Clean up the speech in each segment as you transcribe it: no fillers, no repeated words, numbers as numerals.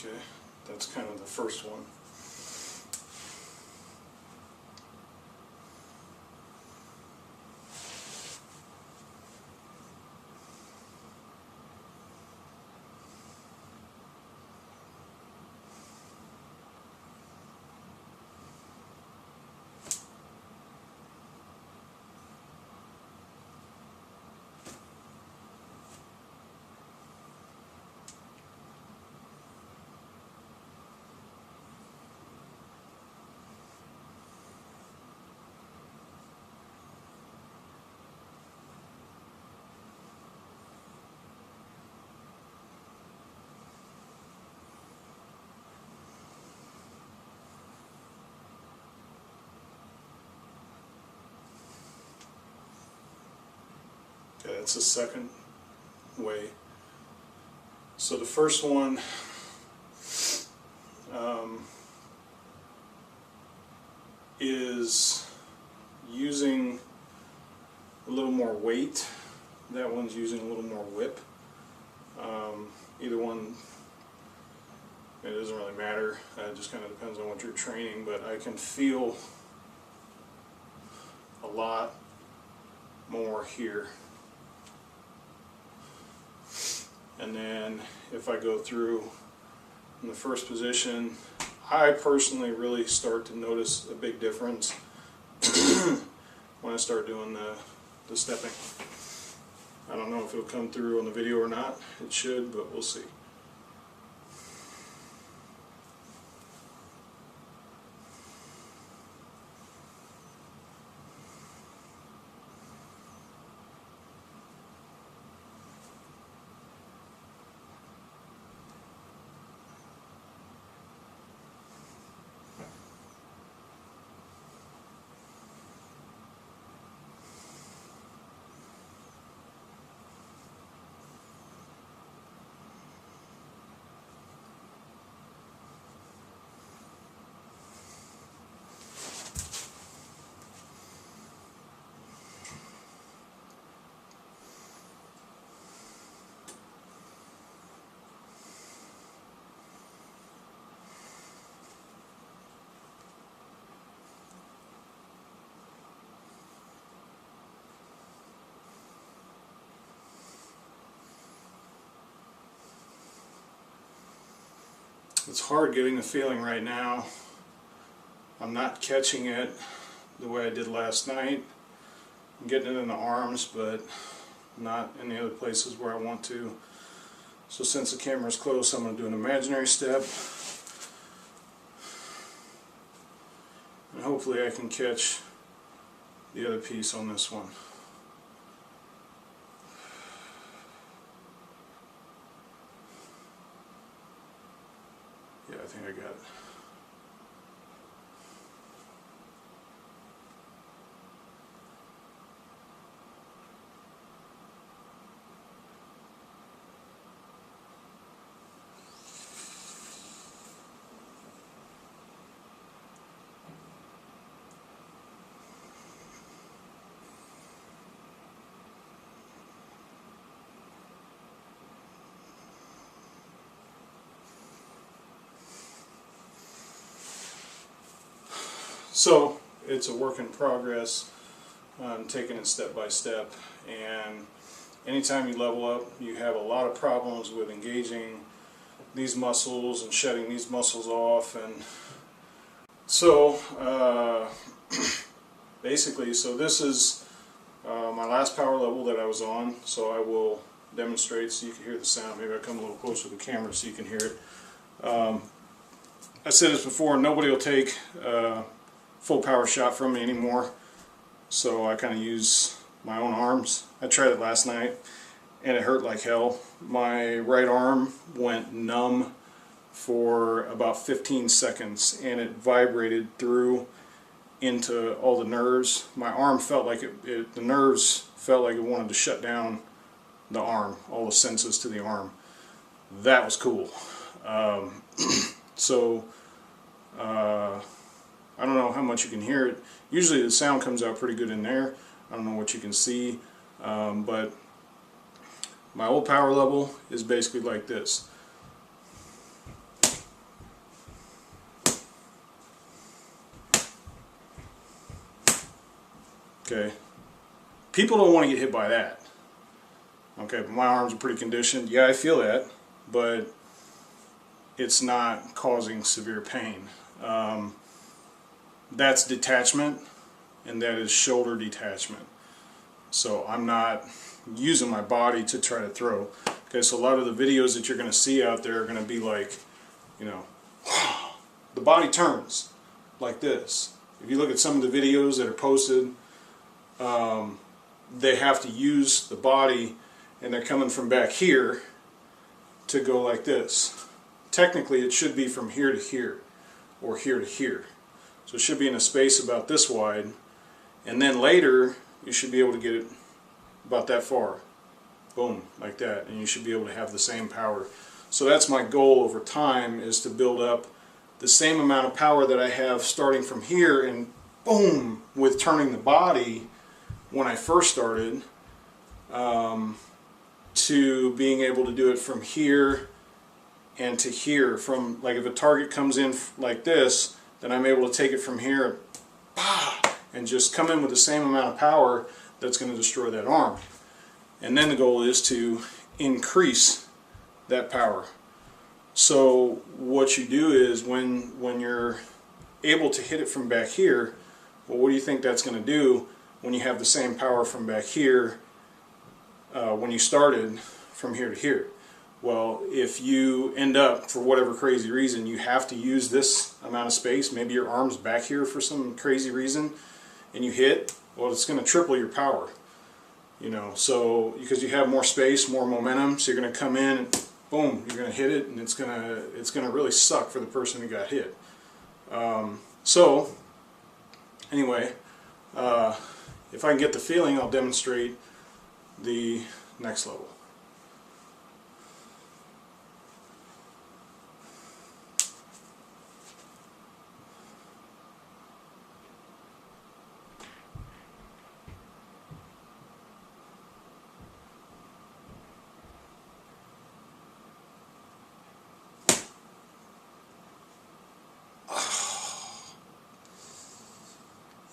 Okay, that's kind of the first one. Okay, that's the second way. So the first one is using a little more weight. That one's using a little more whip. Either one, it doesn't really matter. It just kind of depends on what you're training, but I can feel a lot more here. And then if I go through in the first position, I personally really start to notice a big difference when I start doing the stepping. I don't know if it'll come through on the video or not. It should, but we'll see. It's hard getting the feeling right now. I'm not catching it the way I did last night. I'm getting it in the arms, but not in the other places where I want to. So since the camera's close, I'm going to do an imaginary step. And hopefully I can catch the other piece on this one. Yeah, I think I got it. So it's a work in progress. I'm taking it step by step, and anytime you level up, you have a lot of problems with engaging these muscles and shutting these muscles off. And so basically, so this is my last power level that I was on, so I will demonstrate so you can hear the sound. Maybe I'll come a little closer to the camera so you can hear it. I said this before, nobody will take full power shot from me anymore, so I kind of use my own arms. I tried it last night and it hurt like hell. My right arm went numb for about 15 seconds and it vibrated through into all the nerves. My arm felt like the nerves felt like it wanted to shut down the arm, all the senses to the arm. That was cool. I don't know how much you can hear it. Usually the sound comes out pretty good in there. I don't know what you can see, but my old power level is basically like this. Okay, people don't want to get hit by that. Okay, but my arms are pretty conditioned. Yeah, I feel that, but it's not causing severe pain. That's detachment, and that is shoulder detachment. So I'm not using my body to try to throw. Okay, so a lot of the videos that you're going to see out there are going to be like, you know, the body turns like this. If you look at some of the videos that are posted, they have to use the body, and they're coming from back here to go like this. Technically it should be from here to here, or here to here. So it should be in a space about this wide, and then later you should be able to get it about that far. Boom, like that, and you should be able to have the same power. So that's my goal over time, is to build up the same amount of power that I have starting from here, and boom, with turning the body when I first started, to being able to do it from here and to here. From, like, if a target comes in like this, then I'm able to take it from here and just come in with the same amount of power that's going to destroy that arm. And then the goal is to increase that power. So what you do is, when you're able to hit it from back here, well, what do you think that's going to do when you have the same power from back here when you started from here to here? Well, if you end up, for whatever crazy reason, you have to use this amount of space, maybe your arm's back here for some crazy reason, and you hit, well, it's going to triple your power. You know, so because you have more space, more momentum, so you're going to come in and boom, you're going to hit it, and it's going to really suck for the person who got hit. So anyway, if I can get the feeling, I'll demonstrate the next level.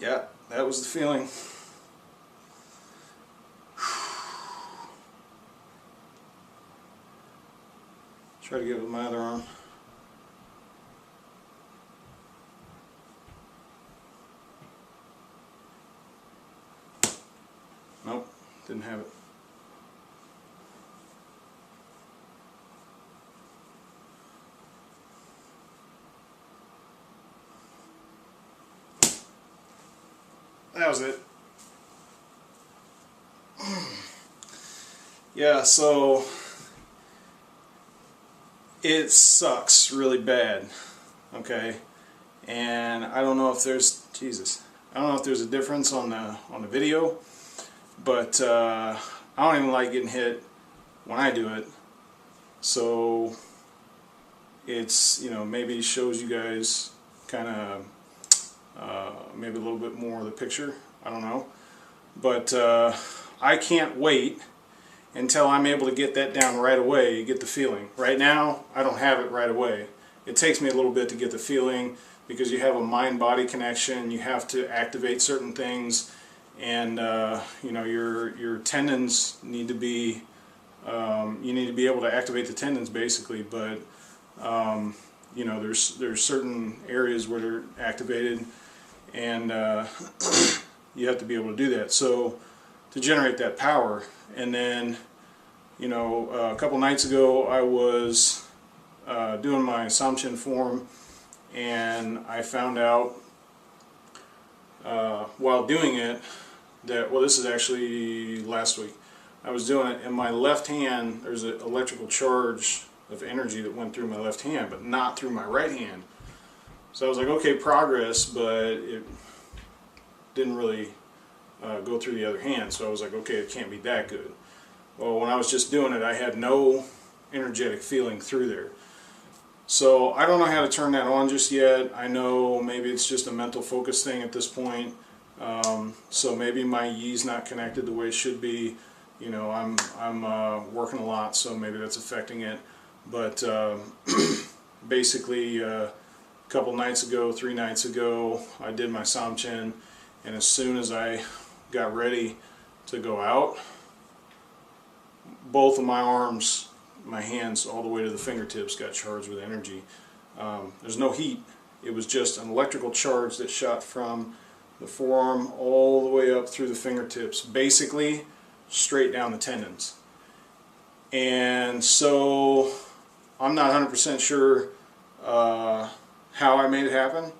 Yeah, that was the feeling. Try to get it with my other arm. Nope, didn't have it. That was it. Yeah, so it sucks really bad, okay? And I don't know if there's, I don't know if there's a difference on the video, but I don't even like getting hit when I do it. So it's, you know, maybe shows you guys kind of maybe a little bit more of the picture. I don't know, but I can't wait until I'm able to get that down right away, get the feeling. Right now I don't have it right away. It takes me a little bit to get the feeling, because you have a mind-body connection, you have to activate certain things, and you know, your tendons need to be, you need to be able to activate the tendons basically, but you know, there's certain areas where they're activated, and you have to be able to do that, so to generate that power. And then, you know, a couple nights ago I was doing my Sam Chien form, and I found out while doing it that, well, this is actually last week, I was doing it, and my left hand, there's an electrical charge of energy that went through my left hand, but not through my right hand. So I was like, okay, progress, but it didn't really go through the other hand. So I was like, okay, it can't be that good. Well, when I was just doing it, I had no energetic feeling through there. So I don't know how to turn that on just yet. I know maybe it's just a mental focus thing at this point. So maybe my yi's not connected the way it should be. You know, I'm working a lot, so maybe that's affecting it. But basically, a couple nights ago, 3 nights ago, I did my Sam Chien, and as soon as I got ready to go out, both of my arms, my hands, all the way to the fingertips got charged with energy. There's no heat. It was just an electrical charge that shot from the forearm all the way up through the fingertips, basically straight down the tendons. And so I'm not 100% sure how I made it happen,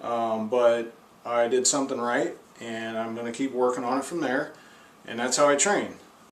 but I did something right, and I'm going to keep working on it from there. And that's how I train.